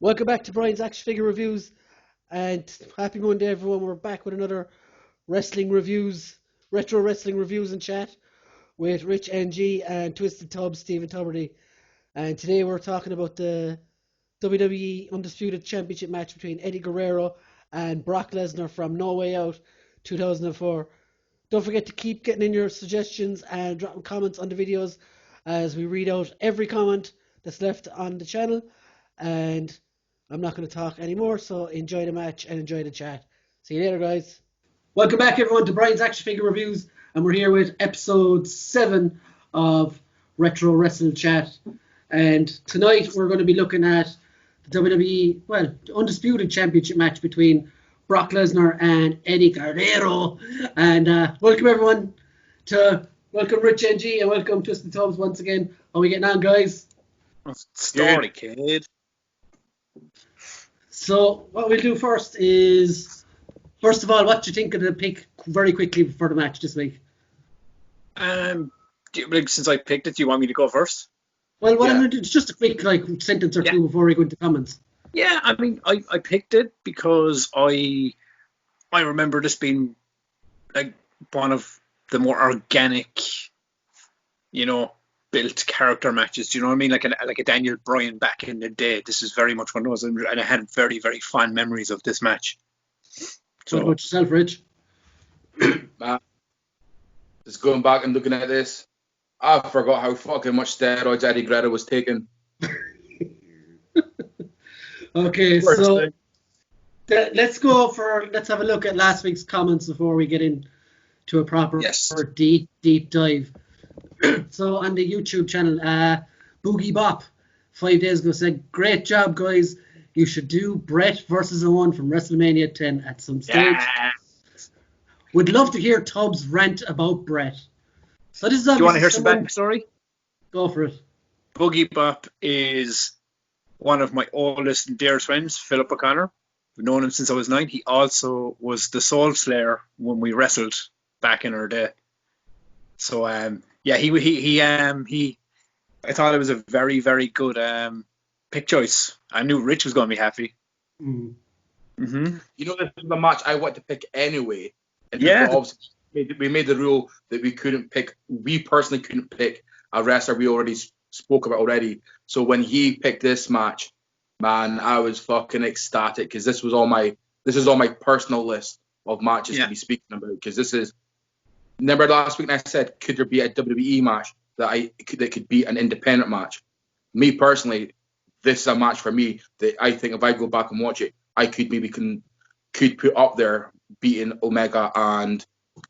Welcome back to Brian's Action Figure Reviews, and happy Monday, everyone. We're back with another wrestling reviews, retro wrestling reviews and chat with Rich NG and Twisted Tubs, Stephen Tuberty. And today we're talking about the WWE Undisputed Championship match between Eddie Guerrero and Brock Lesnar from No Way Out 2004. Don't forget to keep getting in your suggestions and dropping comments on the videos as we read out every comment that's left on the channel. And I'm not going to talk anymore, so enjoy the match and enjoy the chat. See you later, guys. Welcome back, everyone, to Brian's Action Figure Reviews, and we're here with episode 7 of Retro Wrestle Chat. And tonight we're going to be looking at the WWE, the Undisputed Championship match between Brock Lesnar and Eddie Guerrero. And welcome, everyone, welcome Rich NG and welcome Twisted Tubs once again. How are we getting on, guys? Story, kid. So what we'll do first is, first of all, what do you think of the pick very quickly for the match this week? Since I picked it, do you want me to go first? Well, it's just a quick sentence or two before we go into comments. Yeah, I mean, I picked it because I remember this being like one of the more organic, built character matches. Do you know what I mean? Like a Daniel Bryan back in the day. This is very much one of those, and I had very, very fond memories of this match. So, what about yourself, Rich? Just going back and looking at this, I forgot how fucking much steroids Eddie Guerrero was taking. Okay, so let's have a look at last week's comments before we get into a proper deep dive. So on the YouTube channel, Boogie Bop 5 days ago said, "Great job, guys. You should do Brett versus a one from WrestleMania 10 at some stage. Yeah. Would love to hear Tubbs rant about Brett." So this is. Do you want to hear some backstory? Go for it. Boogie Bop is one of my oldest and dearest friends, Philip O'Connor. I've known him since I was 9. He also was the Soul Slayer when we wrestled back in our day. So he I thought it was a very, very good pick choice. I knew Rich was going to be happy. Mm-hmm. Mm-hmm. This is the match I want to pick anyway. And we made the rule that we personally couldn't pick a wrestler we already spoke about already. So when he picked this match, man, I was fucking ecstatic because this is on my personal list of matches to be speaking about. Because this is, remember last week I said, could there be a WWE match that could be an independent match? Me personally, this is a match for me that I think if I go back and watch it, I could put up there beating Omega and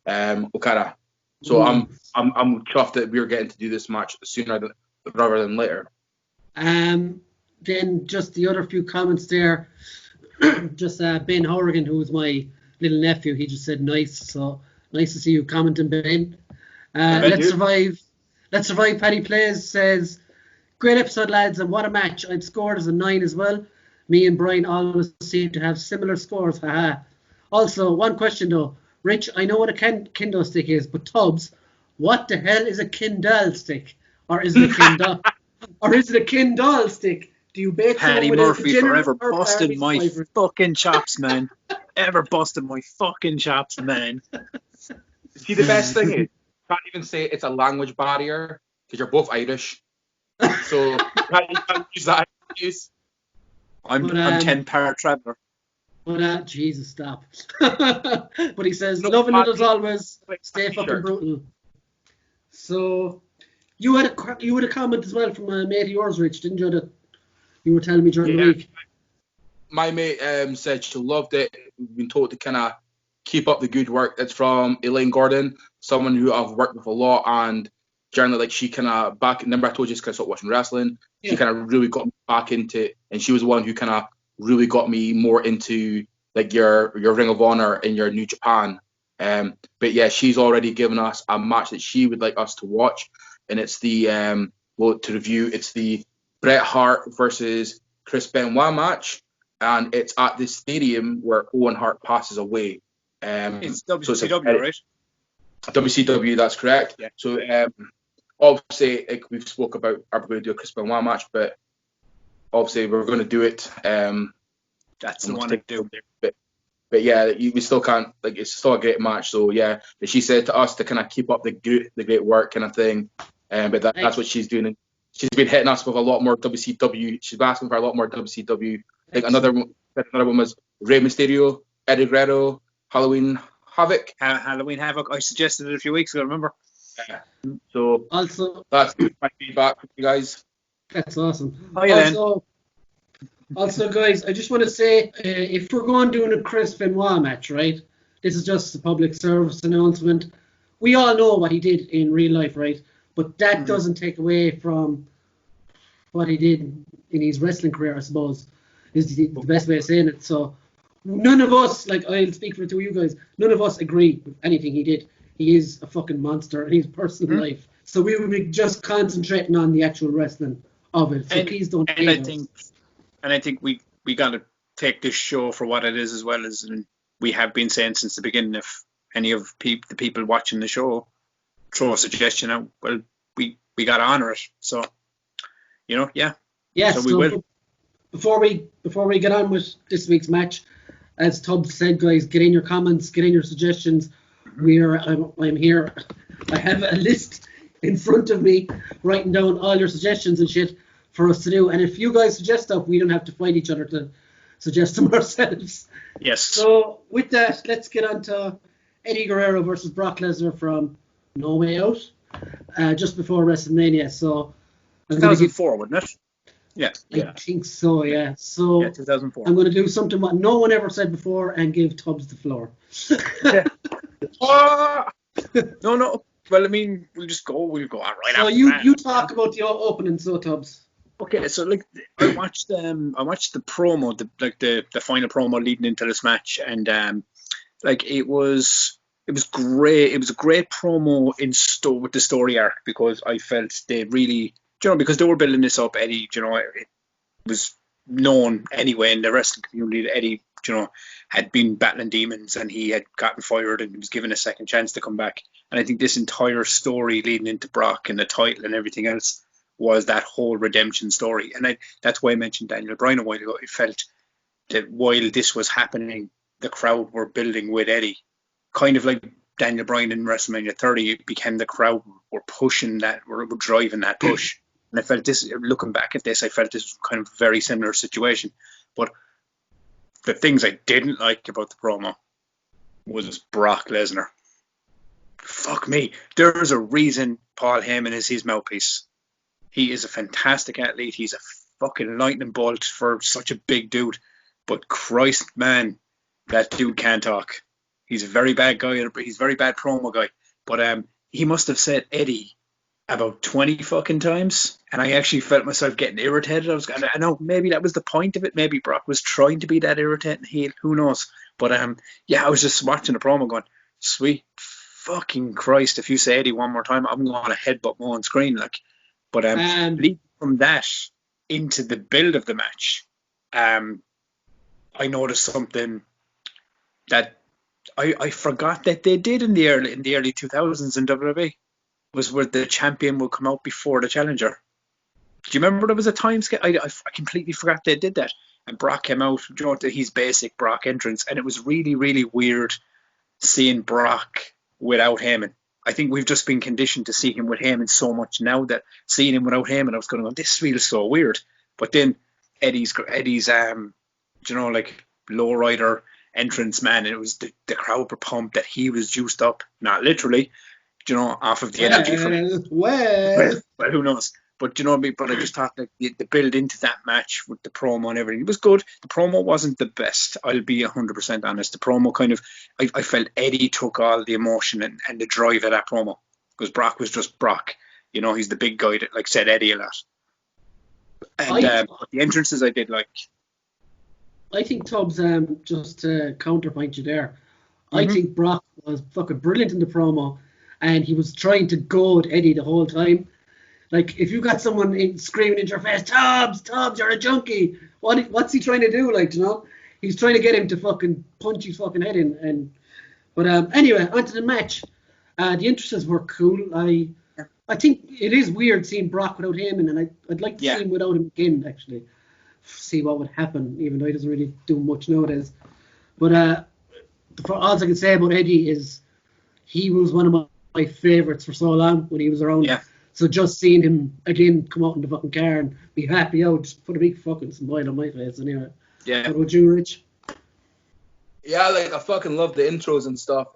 Okada. So I'm chuffed that we're getting to do this match sooner rather than later. Then just the other few comments there. Just Ben Horrigan, who was my little nephew, he just said nice. So nice to see you commenting, Ben. Let's Survive Paddy Plays says, "Great episode, lads, and what a match. I'd scored as a 9 as well. Me and Brian always seem to have similar scores. Haha. Also, one question though. Rich, I know what a kendo stick is, but Tubbs, what the hell is a Kindle stick? Or is it a Kindle? Or is it a Kindle stick? Do you bait Paddy Murphy forever busted my fucking chops, man. Ever busted my fucking chops, man." See, the best thing is, you can't even say it's a language barrier because you're both Irish. So you can't use that excuse. I'm 10 para traveller. But Jesus, stop. But he says, "Loving it as always. Stay fucking brutal." So you had a comment as well from a mate of yours, Rich, didn't you? That you were telling me during the week. My mate said she loved it. We've been told to kind of keep up the good work. It's from Elaine Gordon, someone who I've worked with a lot, and generally, she kind of remember I told you I started watching wrestling. She kind of really got me back into it, and she was the one who kind of really got me more into like your Ring of Honor and your New Japan. But yeah, she's already given us a match that she would like us to watch, and it's the to review. It's the Bret Hart versus Chris Benoit match, and it's at the stadium where Owen Hart passes away. It's WCW, right? WCW, that's correct. Yeah. So obviously, we've spoke about are we going to do a Chris Benoit match, but obviously we're going to do it. That's the one to do. But yeah, we still can't, like, it's still a great match. So yeah, she said to us to kind of keep up the great work kind of thing. But that's what she's doing. She's been hitting us with a lot more WCW. She's been asking for a lot more WCW. Like another one was Rey Mysterio, Eddie Guerrero, Halloween Havoc. Halloween Havoc. I suggested it a few weeks ago, remember? Yeah. So also, that's my feedback for you guys. That's awesome. Also, guys, I just want to say, if we're going doing a Chris Benoit match, right? This is just a public service announcement. We all know what he did in real life, right? But that doesn't take away from what he did in his wrestling career, I suppose, is the best way of saying it. So none of us, like, I'll speak for the two of you guys, none of us agree with anything he did. He is a fucking monster in his personal life. So we will be just concentrating on the actual wrestling of it. So please don't hate us. And I think we got to take this show for what it is, as well as, and we have been saying since the beginning, if any of the people watching the show throw a suggestion out, well, we got to honour it. So, yeah. Yeah, so we will. Before we get on with this week's match, as Tubbs said, guys, get in your comments, get in your suggestions. I'm here. I have a list in front of me, writing down all your suggestions and shit for us to do. And if you guys suggest stuff, we don't have to fight each other to suggest them ourselves. Yes. So with that, let's get on to Eddie Guerrero versus Brock Lesnar from No Way Out, just before WrestleMania. So 2004, wasn't it? Yeah. I think so, yeah. So 2004. I'm going to do something what no one ever said before and give Tubbs the floor. No. Well, I mean, we'll go on right so after you talk about the opening, so Tubbs. Okay, so like I watched the promo, the final promo leading into this match, and it was great. It was a great promo with the story arc, because I felt they really, because they were building this up. Eddie, it was known anyway in the wrestling community that Eddie, had been battling demons and he had gotten fired and he was given a second chance to come back. And I think this entire story leading into Brock and the title and everything else was that whole redemption story. And that's why I mentioned Daniel Bryan a while ago. It felt that while this was happening, the crowd were building with Eddie. Kind of like Daniel Bryan in WrestleMania 30, it became the crowd were pushing that, were driving that push. And I felt this, looking back at this, I felt this was kind of a very similar situation. But the things I didn't like about the promo was Brock Lesnar. Fuck me. There's a reason Paul Heyman is his mouthpiece. He is a fantastic athlete. He's a fucking lightning bolt for such a big dude. But Christ, man, that dude can't talk. He's a very bad guy. He's a very bad promo guy. But he must have said Eddie about 20 fucking times, and I actually felt myself getting irritated. I know maybe that was the point of it. Maybe Brock was trying to be that irritating heel. Who knows? But I was just watching the promo going, sweet fucking Christ, if you say Eddie one more time, I'm going to headbutt my own screen. But leading from that into the build of the match, I noticed something that I forgot that they did in the early 2000s in WWE. Was where the champion would come out before the challenger. Do you remember there was a time scale? I completely forgot they did that. And Brock came out, his basic Brock entrance, and it was really, really weird seeing Brock without Heyman. I think we've just been conditioned to see him with Heyman so much now that seeing him without Heyman, I was going to go, this feels so weird. But then Eddie's lowrider entrance, man, and it was the crowd were pumped that he was juiced up, not literally, off of the energy from it. Well, who knows? But but I just thought that the build into that match with the promo and everything, it was good. The promo wasn't the best. I'll be 100% honest. The promo kind of, I felt Eddie took all the emotion and the drive of that promo, because Brock was just Brock. He's the big guy that said Eddie a lot. And the entrances I did like. I think Tubbs, just to counterpoint you there, I think Brock was fucking brilliant in the promo. And he was trying to goad Eddie the whole time. Like, if you got someone screaming into your face, Tubbs, you're a junkie. What's he trying to do? He's trying to get him to fucking punch his fucking head in. But anyway, onto the match. The entrances were cool. I think it is weird seeing Brock without him, and I'd like to see him without him again, actually. see what would happen, even though he doesn't really do much nowadays. But all I can say about Eddie is he was one of my favourites for so long when he was around. Yeah. So just seeing him again come out in the fucking car and be happy out, just put a big fucking smile on my face anyway. Yeah. What about you, Rich? Yeah, like I fucking love the intros and stuff.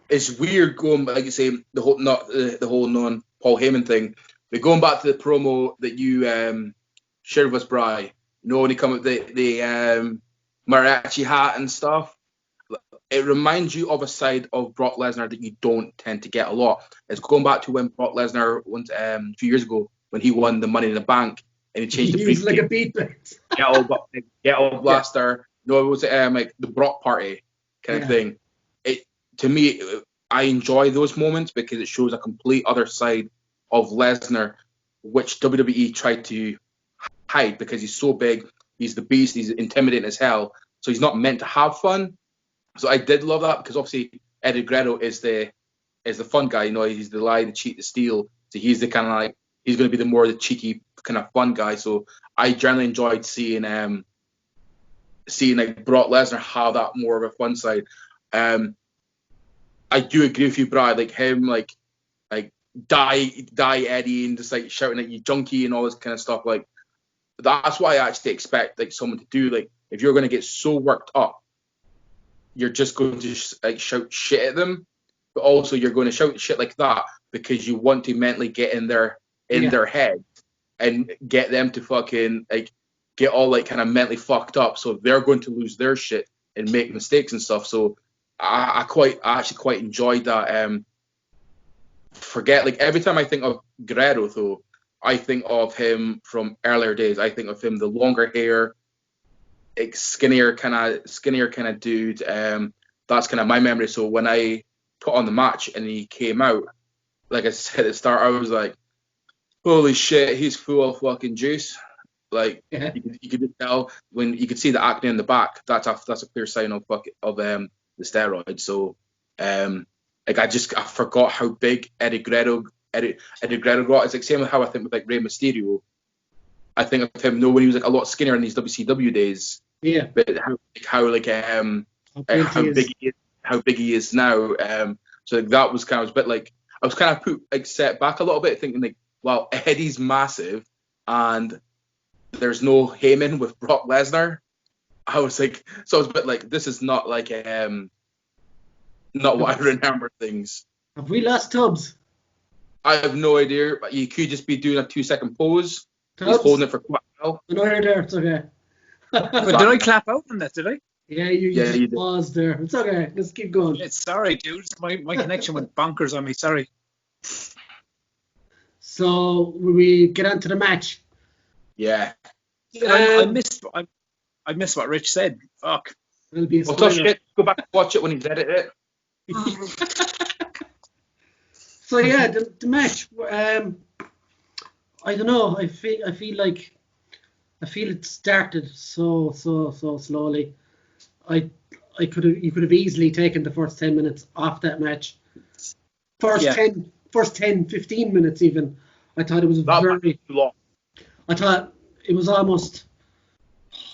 It's weird going, like you say, the whole non Paul Heyman thing. But going back to the promo that you shared with us, Bri, when he come with the mariachi hat and stuff, it reminds you of a side of Brock Lesnar that you don't tend to get a lot. It's going back to when Brock Lesnar went a few years ago when he won the Money in the Bank and he changed the briefcase. Like a beatbox. Ghetto Blaster. No, it was like the Brock Party kind of thing. To me, I enjoy those moments because it shows a complete other side of Lesnar, which WWE tried to hide because he's so big, he's the beast, he's intimidating as hell, so he's not meant to have fun. So I did love that because obviously Eddie Guerrero is the fun guy, he's the lie, the cheat, the steal. So he's the kind of like, he's going to be the cheeky kind of fun guy. So I generally enjoyed seeing like Brock Lesnar have that more of a fun side. I do agree with you, Brad. Like him, like die Eddie, and just like shouting at you junkie and all this kind of stuff. Like that's what I actually expect like someone to do. Like if you're going to get so worked up, you're just going to like shout shit at them, but also you're going to shout shit like that because you want to mentally get in their head and get them to fucking like get all like kind of mentally fucked up, so they're going to lose their shit and make mistakes and stuff. So I actually quite enjoyed that. Forget like every time I think of Guerrero though, I think of him from earlier days. I think of him the longer hair, like skinnier kind of dude. That's kind of my memory. So when I put on the match and he came out, like I said at the start, I was like, holy shit, he's full of fucking juice. Like you could tell when you could see the acne in the back. That's a clear sign of the steroids. So like I forgot how big Eddie Guerrero got. It's like same with how I think with like Rey Mysterio. I think of him when he was like a lot skinnier in these WCW days. Yeah. But how big he is now. So like, that was kind of a bit like I was kind of put like set back a little bit, thinking like, wow, Eddie's massive and there's no Heyman with Brock Lesnar. I was like, so I was a bit like, this is not like not what I remember things. Have we lost Tubbs? I have no idea, but you could just be doing a 2-second pose. Tubbs? He's holding it for quite a while. No, you're there. It's okay. But did I clap out on that? Did I? Yeah, you just paused there. It's okay. Let's keep going. Yeah, sorry, dude. My connection went bonkers on me. Sorry. So will we get on to the match? Yeah. I missed what Rich said. Fuck. It'll be a tough shit. Go back and watch it when he's edited it. So yeah, the match. I don't know. I feel it started so slowly. You could have easily taken the first 10 minutes off that match. First 10, 15 minutes even. I thought it was very long. I thought it was almost.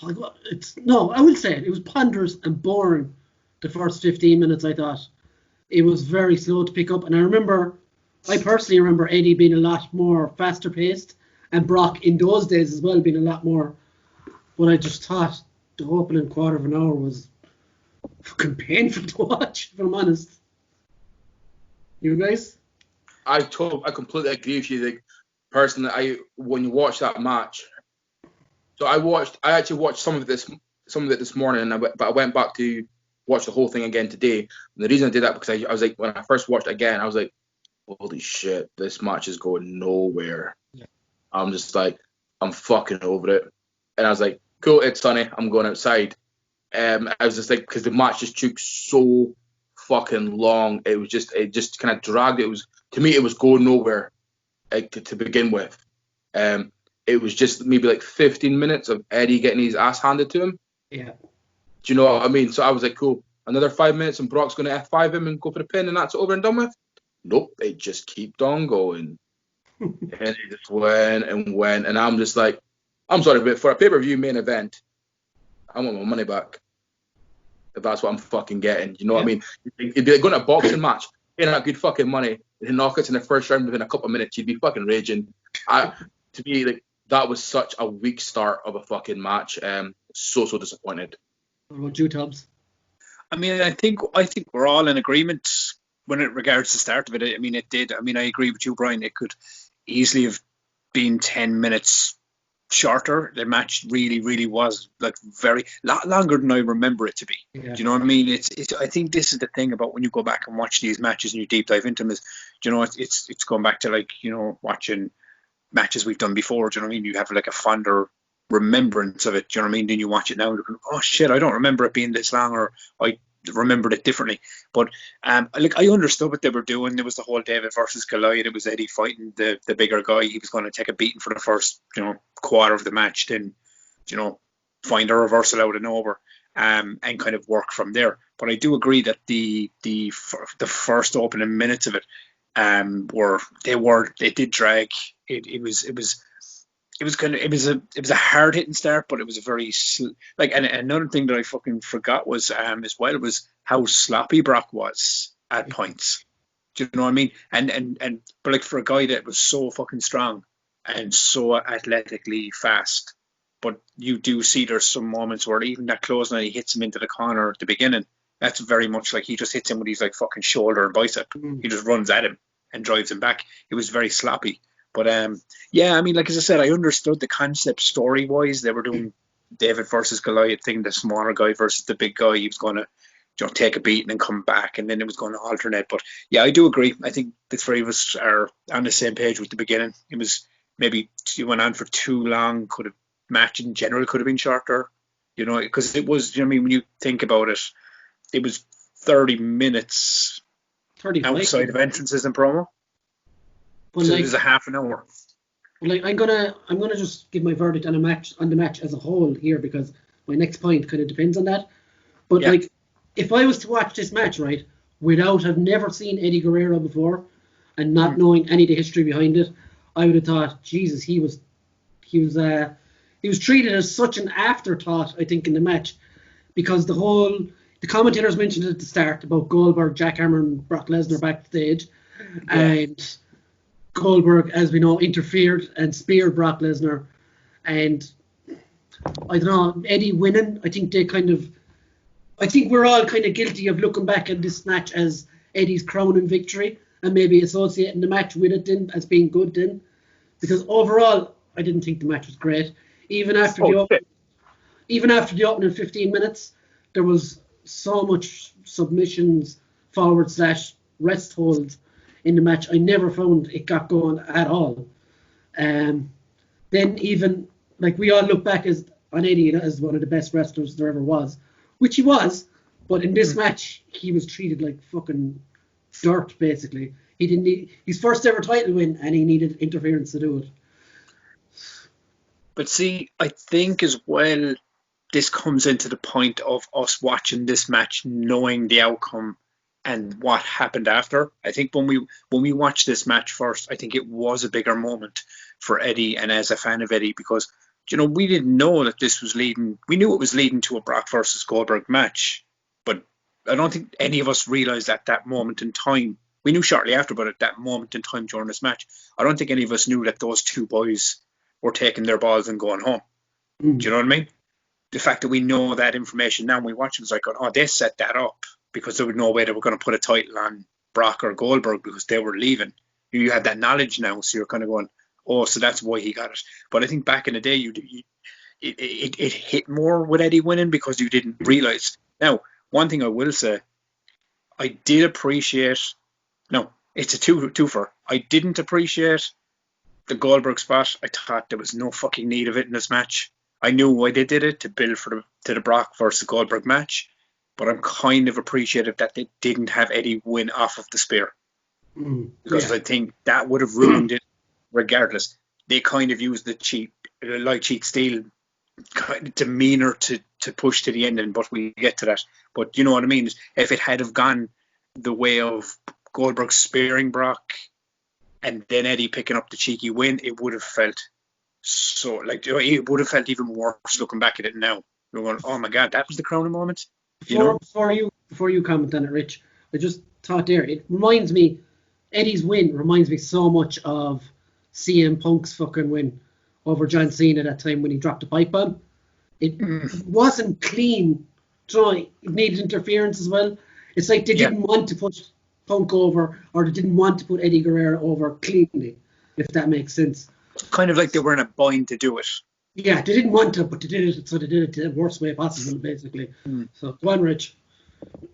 I will say it was ponderous and boring. The first 15 minutes, I thought it was very slow to pick up, and I personally remember Eddie being a lot more faster paced, and Brock in those days as well being a lot more. But I just thought the opening quarter of an hour was fucking painful to watch, if I'm honest. You guys? I completely agree with you. Like, personally, when you watch that match, so I actually watched some of it this morning, but I went back to watch the whole thing again today. And the reason I did that because I was like, when I first watched it again, I was like, holy shit, this match is going nowhere. Yeah. I'm just like, I'm fucking over it. And I was like, cool, it's sunny, I'm going outside. I was just like, because the match just took so fucking long. It just kind of dragged. To me, it was going nowhere to begin with. It was just maybe like 15 minutes of Eddie getting his ass handed to him. Yeah. Do you know what I mean? So I was like, cool, another 5 minutes and Brock's going to F5 him and go for the pin and that's over and done with. Nope, they just keep on going. And it just went and went. And I'm just like, I'm sorry, but for a pay-per-view main event, I want my money back. If that's what I'm fucking getting, you know what I mean? If they're going to a boxing match, paying out good fucking money, and knockouts in the first round within a couple of minutes, you'd be fucking raging. To me, like, that was such a weak start of a fucking match. So disappointed. What about you, Tubbs? I mean, I think we're all in agreement when it regards the start of it. I mean, it did. I mean, I agree with you, Brian. It could easily have been 10 minutes shorter. The match really was like lot longer than I remember it to be. Yeah. Do you know what I mean? It's I think this is the thing about when you go back and watch these matches and you deep dive into them is, do you know, it's going back to, like, you know, watching matches we've done before. Do you know what I mean? You have like a fonder remembrance of it. Do you know what I mean? Then you watch it now and you're, oh shit, I don't remember it being this long, or I remembered it differently. But like, I understood what they were doing. There was the whole David versus Goliath. It was Eddie fighting the bigger guy. He was going to take a beating for the first, you know, quarter of the match, then, you know, find a reversal out of nowhere, and kind of work from there. But I do agree that the first opening minutes of it they did drag. It was a hard hitting start, but it was a very and another thing that I fucking forgot was as well was how sloppy Brock was at points. Do you know what I mean? And but like, for a guy that was so fucking strong and so athletically fast, but you do see there's some moments where even that close and he hits him into the corner at the beginning. That's very much like he just hits him with his like fucking shoulder and bicep. He just runs at him and drives him back. It was very sloppy. But yeah, I mean, like, as I said, I understood the concept story-wise. They were doing David versus Goliath thing, the smaller guy versus the big guy. He was going to, you know, take a beating and come back, and then it was going to alternate. But yeah, I do agree. I think the three of us are on the same page with the beginning. It was maybe it went on for too long. Match in general could have been shorter, you know, because it was, you know what I mean, when you think about it, it was 30 minutes 35 outside of entrances and promo. But so like, it was a half an hour. Like, I'm gonna just give my verdict on the match as a whole here, because my next point kind of depends on that. But Yeah. like, if I was to watch this match, right, without have never seen Eddie Guerrero before and not knowing any of the history behind it, I would have thought, Jesus, he was treated as such an afterthought, I think, in the match, because the commentators mentioned at the start about Goldberg, Jack Hammer, and Brock Lesnar backstage, and Goldberg, as we know, interfered and speared Brock Lesnar, and I don't know, Eddie winning. I think we're all kind of guilty of looking back at this match as Eddie's crowning victory, and maybe associating the match with it then as being good then, because overall I didn't think the match was great. Even after the opening 15 minutes, there was so much submissions, /rest holds in the match. I never found it got going at all. Then even, like, we all look back on Eddie as one of the best wrestlers there ever was, which he was, but in this match he was treated like fucking dirt, basically. He didn't need his first ever title win, and he needed interference to do it. But see, I think as well, this comes into the point of us watching this match, knowing the outcome and what happened after. I think when we watched this match first, I think it was a bigger moment for Eddie, and as a fan of Eddie, because, you know, we didn't know that this was leading. We knew it was leading to a Brock versus Goldberg match, but I don't think any of us realized at that moment in time. We knew shortly after, but at that moment in time during this match, I don't think any of us knew that those two boys were taking their balls and going home. Do you know what I mean? The fact that we know that information now, and we watch it, it's like, oh, they set that up, because there was no way they were going to put a title on Brock or Goldberg because they were leaving. You had that knowledge now, so you're kind of going, oh, so that's why he got it. But I think back in the day, it hit more with Eddie winning because you didn't realize. Now, one thing I will say, I did appreciate. No, it's a twofer. I didn't appreciate the Goldberg spot. I thought there was no fucking need of it in this match. I knew why they did it, to build to the Brock versus Goldberg match, but I'm kind of appreciative that they didn't have Eddie win off of the spear, because I think that would have ruined it regardless. They kind of used the cheat steel kind of demeanor to push to the ending, but we get to that. But you know what I mean? If it had have gone the way of Goldberg spearing Brock and then Eddie picking up the cheeky win, it would have felt So, like, it would have felt even worse looking back at it now. You're going, oh my God, that was the crowning moment. Before you comment on it, Rich, I just thought there, it reminds me, Eddie's win reminds me so much of CM Punk's fucking win over John Cena that time when he dropped the pipe bomb. It wasn't clean. It needed interference as well. It's like they didn't want to put Punk over, or they didn't want to put Eddie Guerrero over cleanly, if that makes sense. Kind of like they were in a bind to do it. Yeah, they didn't want to, but they did it, so they did it the worst way possible, basically. So, go on, Rich.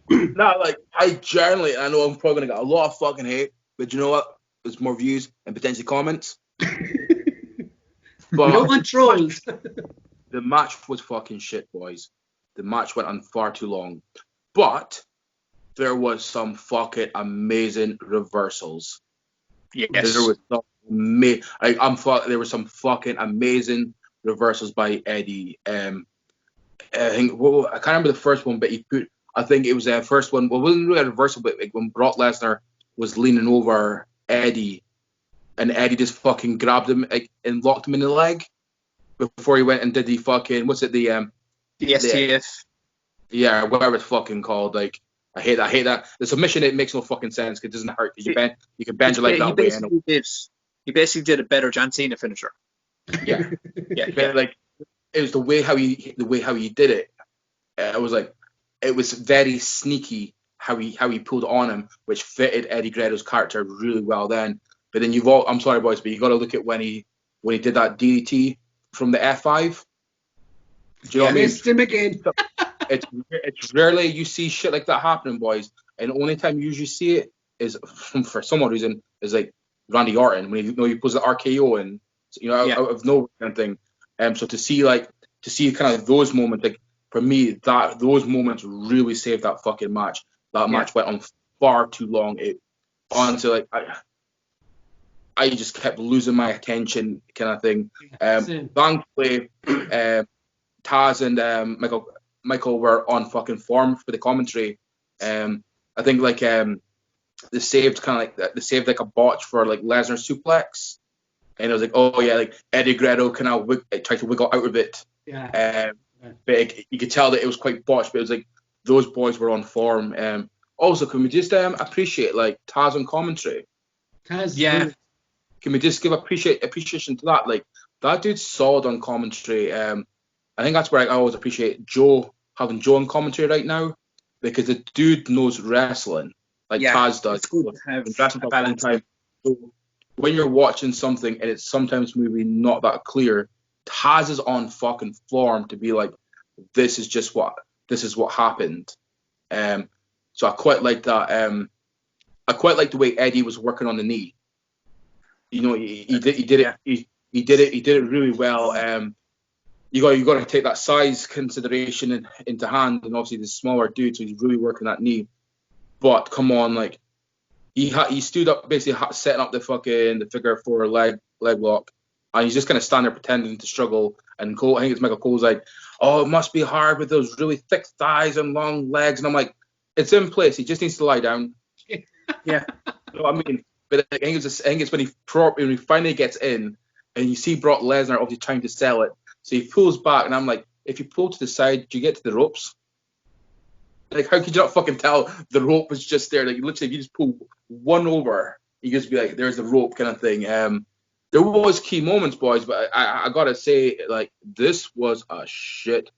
No, like, I generally, I know I'm probably going to get a lot of fucking hate, but you know what? There's more views and potentially comments. But we don't want trolls. The match was fucking shit, boys. The match went on far too long. But there was some fucking amazing reversals. Yes. There was there were some fucking amazing reversals by Eddie. I think I can't remember the first one, but I think it was the first one. Well, it wasn't really a reversal, but like when Brock Lesnar was leaning over Eddie, and Eddie just fucking grabbed him and locked him in the leg before he went and did the fucking the STF. Yeah, whatever it's fucking called. Like, I hate that. The submission, it makes no fucking sense because it doesn't hurt. You can bend your leg that way. He basically did a better John Cena finisher. Yeah. But like, it was the way how he did it. It was very sneaky how he pulled on him, which fitted Eddie Guerrero's character really well. Then, but then I'm sorry, boys, but you got to look at when he did that DDT from the F5. Do you know what I mean? Missed him again. It's rarely you see shit like that happening, boys. And the only time you usually see it is for some reason is like Randy Orton when he pulls the RKO and out of nowhere kind of thing. So to see kind of those moments, like for me, those moments really saved that fucking match. That match went on far too long. It honestly, like I just kept losing my attention, kind of thing. Thankfully, Taz and Michael were on fucking form for the commentary. I think like they saved like a botch for like Lesnar suplex, and it was like, oh yeah, like Eddie Guerrero kind of tried to wiggle out of it. Yeah. But you could tell that it was quite botched. But it was like those boys were on form. Also, can we just appreciate like Taz on commentary? Taz. Yeah. Can we just give appreciation to that? Like that dude's solid on commentary. I think that's where I always appreciate having Joe on commentary right now, because the dude knows wrestling like Taz does. It's good to have a balance. So when you're watching something and it's sometimes maybe not that clear, Taz is on fucking form to be like, this is what happened. So I quite like that. I quite like the way Eddie was working on the knee. You know, he did it really well. You got to take that size consideration into hand, and obviously the smaller dude, so he's really working that knee. But come on, like he stood up, basically setting up the figure 4 leg lock, and he's just gonna stand there pretending to struggle. And Cole, I think it's Michael Cole's like, oh, it must be hard with those really thick thighs and long legs, and I'm like, it's in place. He just needs to lie down. Yeah, you know what I mean. But I think it's when he finally gets in, and you see Brock Lesnar obviously trying to sell it. So he pulls back, and I'm like, if you pull to the side, do you get to the ropes? Like, how could you not fucking tell the rope was just there? Like, literally, if you just pull one over, you just be like, there's the rope kind of thing. There was key moments, boys, but I gotta say, like, this was a shit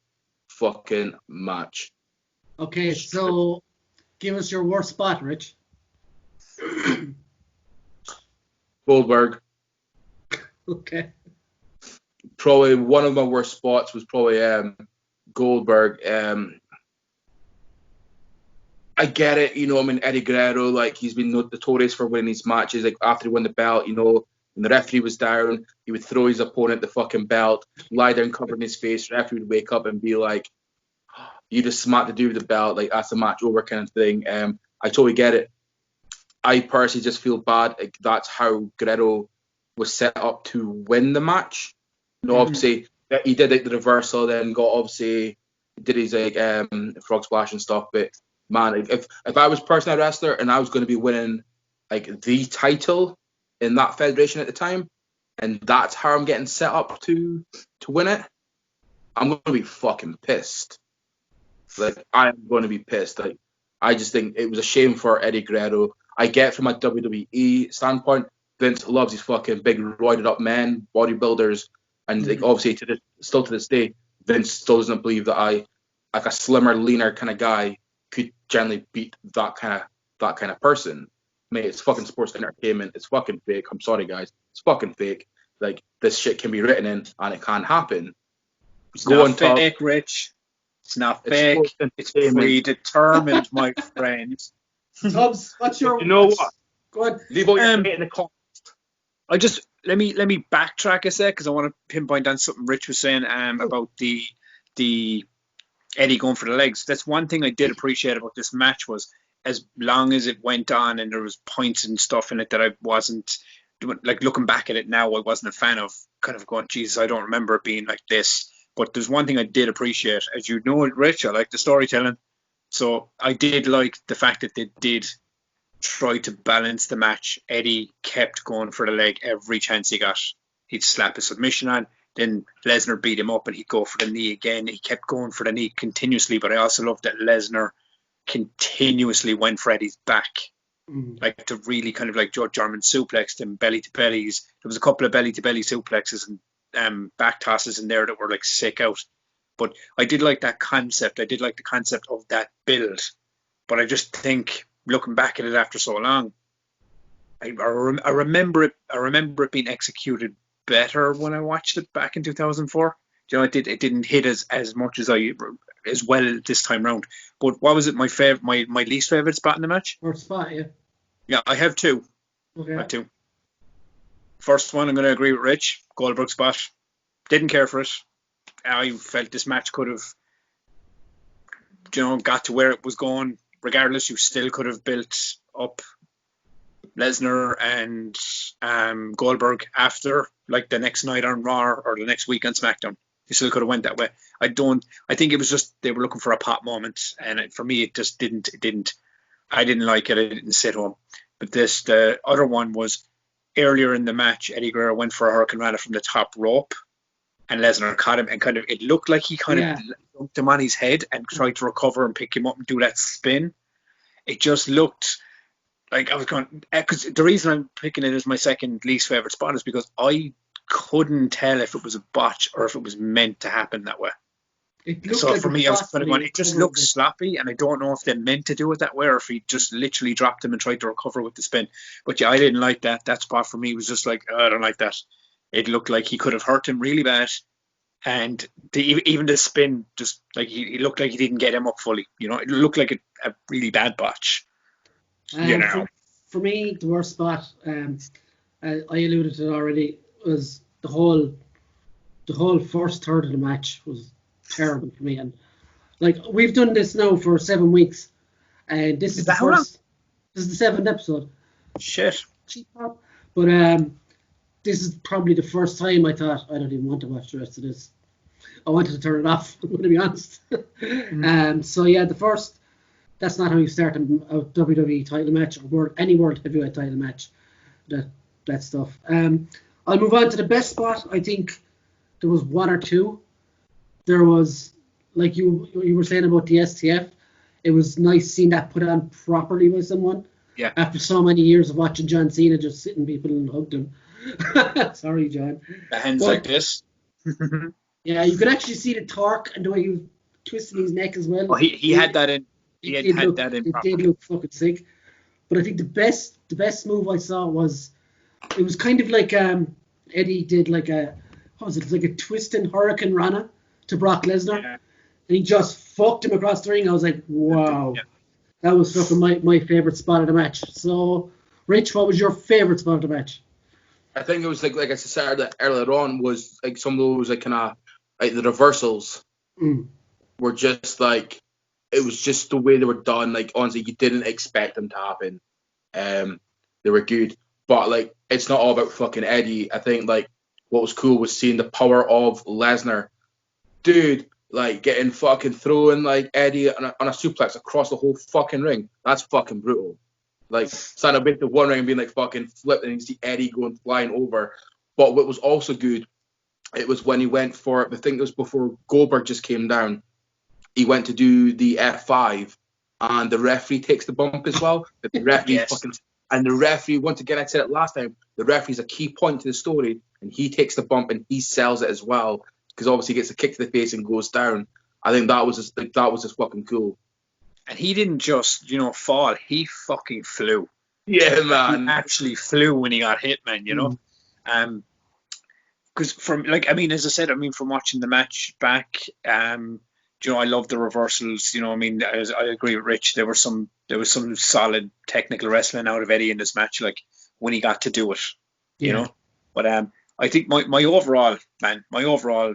fucking match. Okay, so give us your worst spot, Rich. Goldberg. Okay. Probably one of my worst spots was probably Goldberg. I get it, you know. I mean, Eddie Guerrero, like, he's been notorious for winning these matches. Like, after he won the belt, you know, when the referee was down, he would throw his opponent the fucking belt, lie down covering his face. The referee would wake up and be like, you just smacked the dude with the belt, like, that's the match over kind of thing. I totally get it. I personally just feel bad. Like, that's how Guerrero was set up to win the match. You know, obviously, he did like the reversal, then did his like frog splash and stuff. But man, if I was personally a wrestler and I was going to be winning like the title in that federation at the time, and that's how I'm getting set up to win it, I'm going to be fucking pissed. Like, I am going to be pissed. Like, I just think it was a shame for Eddie Guerrero. I get from a WWE standpoint, Vince loves these fucking big roided up men, bodybuilders, and like obviously still to this day, Vince still doesn't believe that I, like a slimmer, leaner kind of guy, could generally beat that kind of person. Mate, it's fucking sports entertainment. It's fucking fake. I'm sorry, guys. It's fucking fake. Like, this shit can be written in, and it can happen. It's not fake, Rich. It's not fake. It's predetermined, my friend. Tubbs, what's your... You know what? Go on. Leave all your hate in the comments. Let me backtrack a sec, because I want to pinpoint on something Rich was saying about the Eddie going for the legs. That's one thing I did appreciate about this match, was as long as it went on and there was points and stuff in it that I wasn't, like, looking back at it now, I wasn't a fan of, kind of going, Jesus, I don't remember it being like this. But there's one thing I did appreciate. As you know, Rich, I like the storytelling. So I did like the fact that they did try to balance the match. Eddie kept going for the leg every chance he got. He'd slap a submission on. Then Lesnar beat him up and he'd go for the knee again. He kept going for the knee continuously. But I also loved that Lesnar continuously went for Eddie's back. Like, to really kind of like German suplexed him belly to bellies. There was a couple of belly to belly suplexes and back tosses in there that were like sick out. But I did like that concept. I did like the concept of that build. But I just think, looking back at it after so long, I remember it being executed better when I watched it back in 2004. You know, it didn't hit as much as well this time round. But what was it? My least favorite spot in the match? Worst spot, yeah. Yeah, I have two. Okay. I have two. First one, I'm going to agree with Rich. Goldberg spot. Didn't care for it. I felt this match could have, got to where it was going. Regardless, you still could have built up Lesnar and Goldberg after, like, the next night on Raw or the next week on SmackDown. You still could have went that way. I think it was just they were looking for a pop moment, and for me, it just didn't. I didn't like it. I didn't sit home. But the other one was earlier in the match. Eddie Guerrero went for a Hurricane Rana from the top rope, and Lesnar caught him, and kind of, it looked like he kind of dunked him on his head and tried to recover and pick him up and do that spin. It just looked like I was going, because the reason I'm picking it as my second least favorite spot is because I couldn't tell if it was a botch or if it was meant to happen that way. So like, for me, I was kind of going, it just looks sloppy, and I don't know if they meant to do it that way or if he just literally dropped him and tried to recover with the spin. But yeah, I didn't like that. That spot for me was just like, I don't like that. It looked like he could have hurt him really bad, and even the spin, just like he looked like he didn't get him up fully. It looked like a really bad botch. For me, the worst spot, I alluded to it already, was the whole first third of the match was terrible for me. And like, we've done this now for 7 weeks, and this is the first. This is the 7th episode. Shit. But this is probably the first time I thought I don't even want to watch the rest of this. I wanted to turn it off, I'm going to be honest. So yeah, that's not how you start a WWE title match or any World Heavyweight title match. That stuff. I'll move on to the best spot. I think there was one or two. There was, like you were saying about the STF, it was nice seeing that put on properly by someone. Yeah. After so many years of watching John Cena just sitting people and hugged him. Sorry, John. The hands like this. Yeah, you could actually see the torque and the way he was twisting his neck as well. Oh, he had that in. He had that in. It did look fucking sick. But I think the best move I saw was, it was kind of like Eddie did like a, what was it? Like a twisting Hurricane Rana to Brock Lesnar, and he just fucked him across the ring. I was like, wow. Yeah. That was fucking my favorite spot of the match. So, Rich, what was your favorite spot of the match? I think it was like I said earlier on, was like some of those like kind of like the reversals were just like, it was just the way they were done. Like, honestly, you didn't expect them to happen. They were good, but like, it's not all about fucking Eddie. I think like what was cool was seeing the power of Lesnar, dude. Like, getting fucking throwing like Eddie on a suplex across the whole fucking ring. That's fucking brutal. Like, standing up into one ring and being like fucking flipped, and you see Eddie going flying over. But what was also good, it was when he went for, I think it was before Goldberg just came down, he went to do the F5, and the referee takes the bump as well. The referee and the referee, once again, I said it last time, the referee's a key point to the story, and he takes the bump and he sells it as well, because obviously he gets a kick to the face and goes down. I think that was just fucking cool. And he didn't just, fall. He fucking flew. Yeah, man. He actually flew when he got hit, man, Because as I said, from watching the match back, I love the reversals. I agree with Rich. There was some solid technical wrestling out of Eddie in this match, like when he got to do it, you know. But I think my overall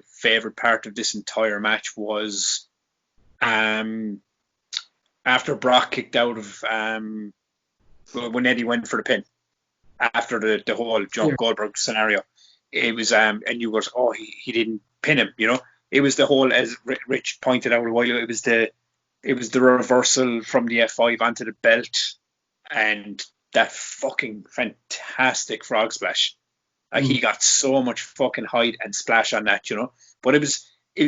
favorite part of this entire match was after Brock kicked out of when Eddie went for the pin after the whole John Goldberg scenario. It was and you were, he didn't pin him, It was the whole, as Rich pointed out a while ago, it was the reversal from the F5 onto the belt, and that fucking fantastic frog splash. Like he got so much fucking height and splash on that, But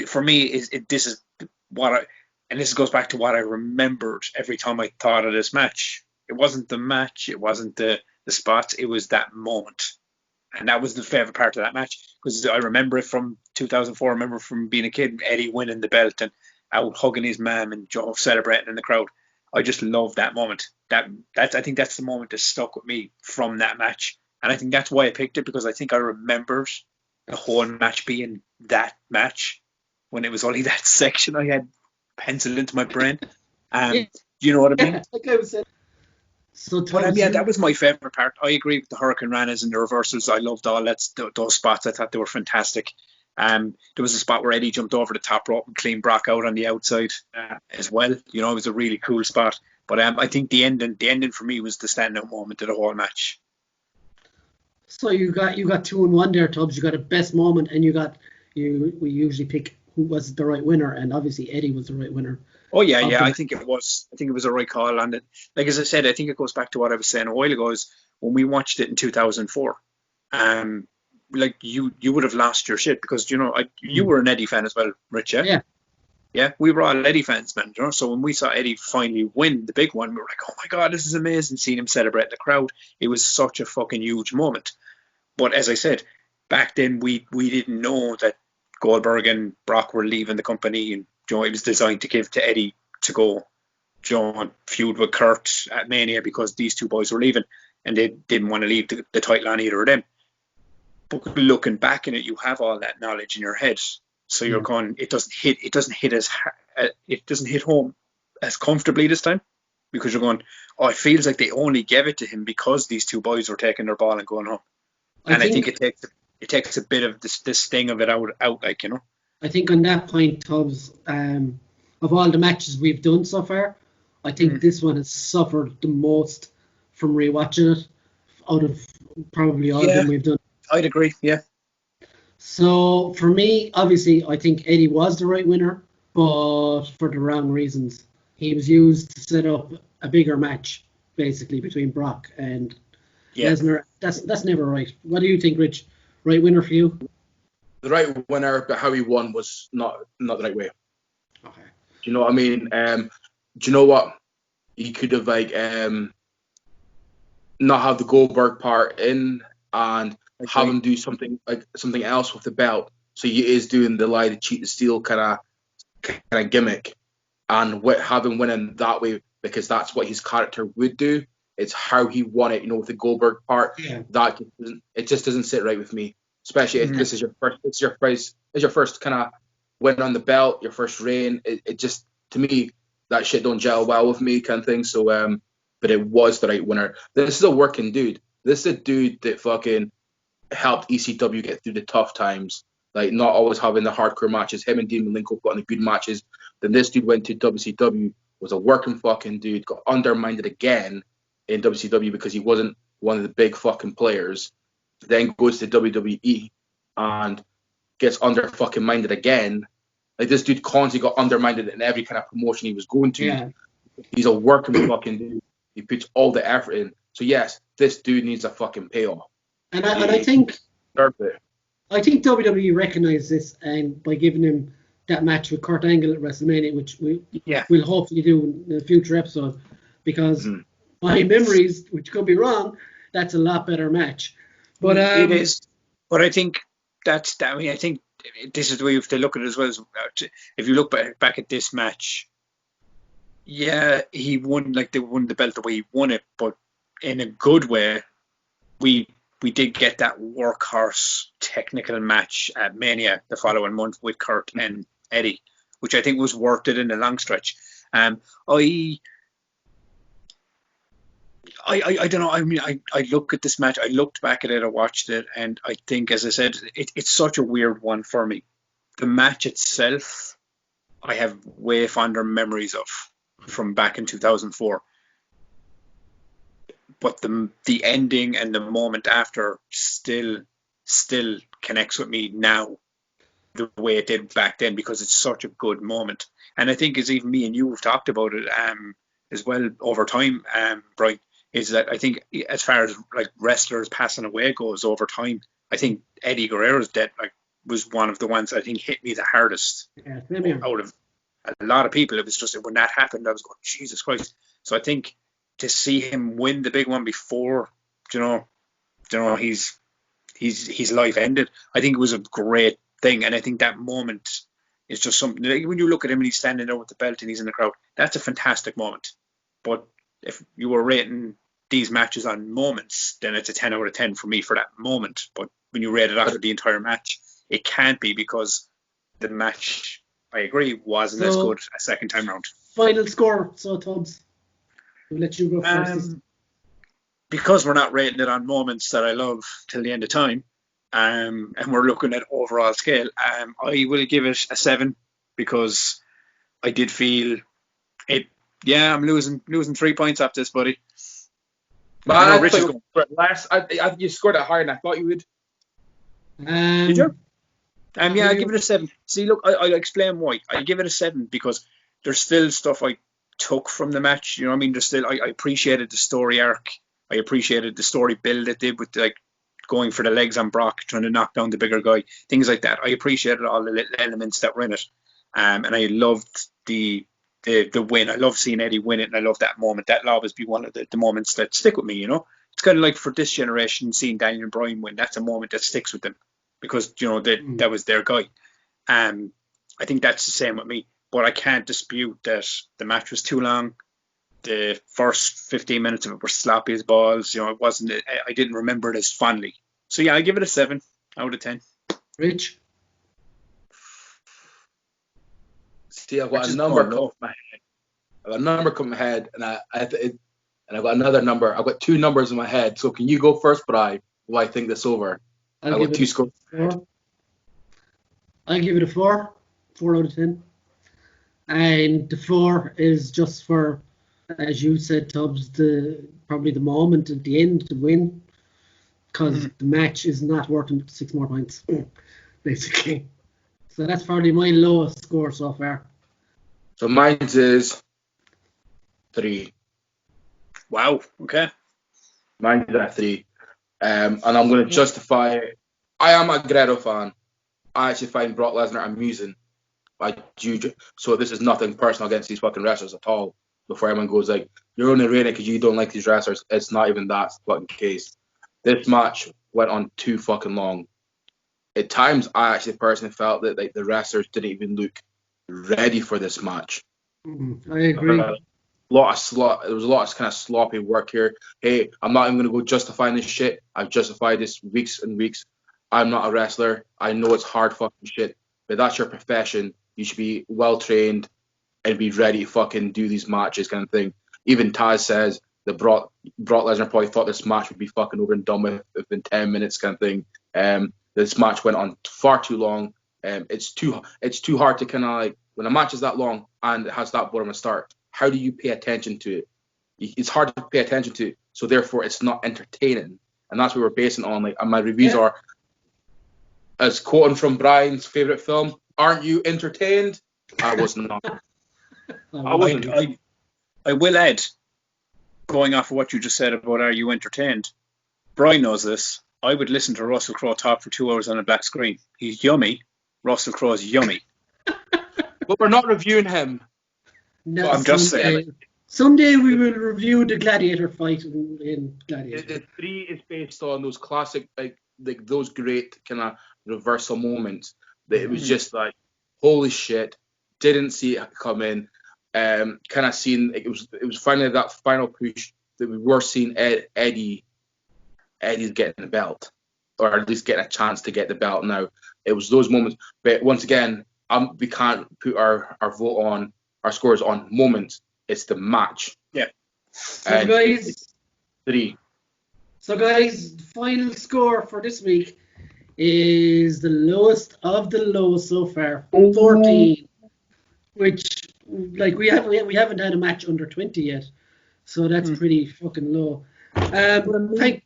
for me, this is what and this goes back to what I remembered every time I thought of this match. It wasn't the match, it wasn't the spots, it was that moment. And that was the favorite part of that match, because I remember it from 2004. I remember from being a kid, Eddie winning the belt and out hugging his mum and Joe celebrating in the crowd. I just love that moment. I think that's the moment that stuck with me from that match. And I think that's why I picked it, because I think I remembered the whole match being that match when it was only that section I had penciled into my brain. You know what I mean? Like I was saying. But that was my favorite part. I agree with the Hurricane Ranas and the reversals. I loved all those spots. I thought they were fantastic. There was a spot where Eddie jumped over the top rope and cleaned Brock out on the outside as well. It was a really cool spot. But I think the ending for me was the standout moment of the whole match. So you got 2-1 there, Tubbs. You got a best moment, and we usually pick who was the right winner, and obviously Eddie was the right winner. Oh yeah. I think it was a right call on it. Like as I said, I think it goes back to what I was saying a while ago. Is when we watched it in 2004, like you would have lost your shit, because you were an Eddie fan as well, Rich. Yeah. We were all Eddie fans, man. So when we saw Eddie finally win the big one, we were like, oh my god, this is amazing. Seeing him celebrate the crowd, it was such a fucking huge moment. But as I said, back then we didn't know that Goldberg and Brock were leaving the company, and it was designed to give to Eddie to go feud with Kurt at Mania, because these two boys were leaving and they didn't want to leave the title on either of them. But looking back in it, you have all that knowledge in your head, so you're going, it doesn't hit home as comfortably this time, because you're going, it feels like they only gave it to him because these two boys were taking their ball and going home. I think it takes a bit of this sting of it out, like, I think on that point, Tubbs, of all the matches we've done so far, I think this one has suffered the most from rewatching it out of probably all of them we've done. I'd agree, yeah. So for me, obviously, I think Eddie was the right winner, but for the wrong reasons. He was used to set up a bigger match, basically, between Brock and Lesnar. That's never right. What do you think, Rich? Right winner for you? The right winner, but how he won was not the right way. Okay. Do you know what I mean? Do you know what? He could have not have the Goldberg part in and have him do something else with the belt. So he is doing the lie to cheat the steal kind of gimmick, and have him winning that way, because that's what his character would do. It's how he won it, with the Goldberg part. Yeah. That just doesn't sit right with me. Especially if this is your first kind of win on the belt, your first reign. It just, to me, that shit don't gel well with me, kind of thing. So, but it was the right winner. This is a working dude. This is a dude that fucking helped ECW get through the tough times, like not always having the hardcore matches. Him and Dean Malenko got in the good matches. Then this dude went to WCW, was a working fucking dude, got undermined again in WCW because he wasn't one of the big fucking players. Then goes to WWE and gets under fucking minded again. Like, this dude constantly got undermined in every kind of promotion he was going to. Yeah. He's a working fucking dude. He puts all the effort in. So yes, this dude needs a fucking payoff. And I think I think WWE recognized this, and by giving him that match with Kurt Angle at WrestleMania, which we'll hopefully do in a future episode, because my memories, which could be wrong, that's a lot better match. But it is. But I think I think this is the way you have to look at it as well. If you look back at this match, yeah, he won, like, they won the belt the way he won it, but in a good way. We did get that workhorse technical match at Mania the following month with Kurt and Eddie, which I think was worth it in the long stretch. I don't know. I mean, I look at this match. I looked back at it. I watched it, and I think, as I said, it's such a weird one for me. The match itself, I have way fonder memories of from back in 2004. But the ending and the moment after still connects with me now the way it did back then, because it's such a good moment. And I think, as even me and you have talked about it as well over time, Brian, is that I think as far as like wrestlers passing away goes over time, I think Eddie Guerrero's death was one of the ones I think hit me the hardest out of a lot of people. It was just, when that happened, I was going, Jesus Christ. So I think to see him win the big one before, his life ended, I think it was a great thing. And I think that moment is just something, like, when you look at him and he's standing there with the belt and he's in the crowd, that's a fantastic moment. But if you were rating these matches on moments, then it's a 10 out of 10 for me for that moment. But when you rate it after the entire match, it can't be, because the match, I agree, wasn't as good a second time round. Final score, so Tubbs. We'll let you go first. Because we're not rating it on moments that I love till the end of time, and we're looking at overall scale, I will give it a 7, because I did feel it. Yeah, I'm losing 3 points off this, buddy. I know Rich is going last. You scored it higher than I thought you would. Did you? Yeah, I give it a 7. See, look, I'll explain why. I give it a 7 because there's still stuff I took from the match. You know what I mean? There's still, I appreciated the story arc. I appreciated the story build it did with, like, going for the legs on Brock, trying to knock down the bigger guy, things like that. I appreciated all the little elements that were in it. And I loved the win. I love seeing Eddie win it, and I love that moment. That'll always be one of the moments that stick with me, you know? It's kind of like for this generation, seeing Daniel Bryan win, that's a moment that sticks with them, because, you know, that was their guy. I think that's the same with me. But I can't dispute that the match was too long. The first 15 minutes of it were sloppy as balls. You know, I didn't remember it as fondly. So yeah, I give it a 7 out of 10. Rich? See, I've got a number coming from my head. I've got a number coming from my head, and I've got another number. I've got 2 numbers in my head. So can you go first, while I think this over? I've got 2 scores. I'll give it a 4 out of 10. And the 4 is just for, as you said, Tubbs, probably the moment at the end to win, because the match is not worth 6 more points, basically. So that's probably my lowest score so far. So mine is 3. Wow. Okay. Mine is at 3. And I'm going to justify. I am a Guerrero fan. I actually find Brock Lesnar amusing. So this is nothing personal against these fucking wrestlers at all. Before everyone goes like, you're only rating because you don't like these wrestlers. It's not even that fucking case. This match went on too fucking long. At times, I actually personally felt that, like, the wrestlers didn't even look ready for this match. I agree. There was a lot of kind of sloppy work here. Hey, I'm not even going to go justifying this shit. I've justified this weeks and weeks. I'm not a wrestler. I know it's hard fucking shit, but that's your profession. You should be well trained and be ready to fucking do these matches, kind of thing. Even Taz says that Brock Lesnar probably thought this match would be fucking over and done with within 10 minutes, kind of thing. This match went on far too long. It's too hard to kind of, like, when a match is that long and it has that boring a start, how do you pay attention to it? It's hard to pay attention to, so therefore it's not entertaining. And that's what we're basing on. Like, and my reviews are, as quoting from Brian's favorite film, "Aren't you entertained?" I was not. I will add, going off of what you just said about are you entertained, Brian knows this. I would listen to Russell Crowe talk for 2 hours on a black screen. He's yummy. Russell Crowe's yummy. But we're not reviewing him. No, I'm just saying. Someday we will review the gladiator fight in Gladiator. The 3 is based on those classic, like those great kind of reversal moments. That it was just like, holy shit, didn't see it come in. Kind of seen it was finally that final push that we were seeing Eddie's getting the belt, or at least getting a chance to get the belt. Now it was those moments, but once again, we can't put our vote on our scores on moments. It's the match. Yeah. So guys, 3. So guys, the final score for this week is the lowest of the lows so far, 14, which like we haven't had a match under 20 yet, so that's pretty fucking low. Go ahead.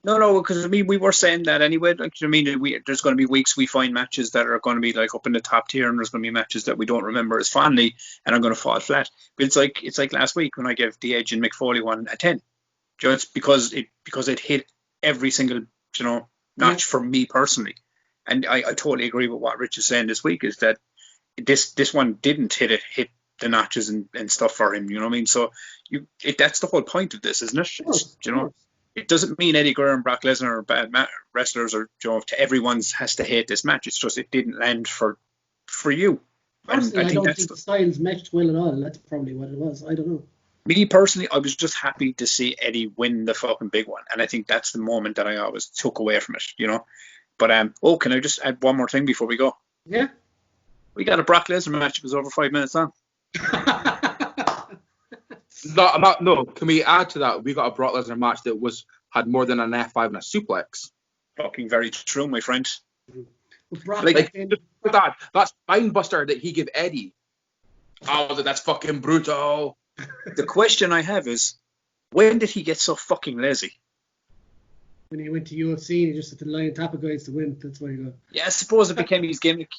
No, because I mean we were saying that anyway. Like I mean, there's going to be weeks we find matches that are going to be like up in the top tier, and there's going to be matches that we don't remember as fondly and are going to fall flat. But it's like last week when I gave the Edge and Mick Foley one a 10, just because it hit every single notch for me personally. And I totally agree with what Rich is saying this week, is that this one didn't hit the notches and stuff for him. You know what I mean? So that's the whole point of this, isn't it? It doesn't mean Eddie Guerrero and Brock Lesnar are bad wrestlers, or to everyone's has to hate this match. It's just it didn't land for you. Personally, I don't think the styles meshed well at all. That's probably what it was. I don't know. Me personally, I was just happy to see Eddie win the fucking big one, and I think that's the moment that I always took away from it. But can I just add one more thing before we go? Yeah. We got a Brock Lesnar match. It was over 5 minutes long. No. Can we add to that? We got a Brock Lesnar match that had more than an F5 and a suplex. Fucking very true, my friend. That spine buster that he gave Eddie. Oh, that's fucking brutal. The question I have is, when did he get so fucking lazy? When he went to UFC, he just had to lie on top of guys to win. That's why he got. Yeah, I suppose it became his gimmick.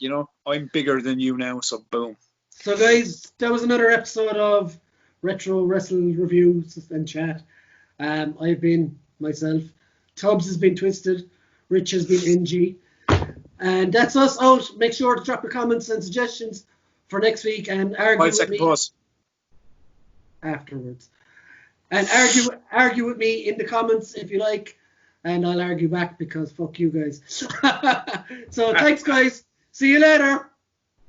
I'm bigger than you now, so boom. So guys, that was another episode of Retro Wrestle Reviews and Chat. I've been myself. Tubbs has been Twisted. Rich has been NG. And that's us out. Make sure to drop your comments and suggestions for next week and argue with me afterwards. And argue with me in the comments if you like. And I'll argue back because fuck you guys. So thanks guys. See you later.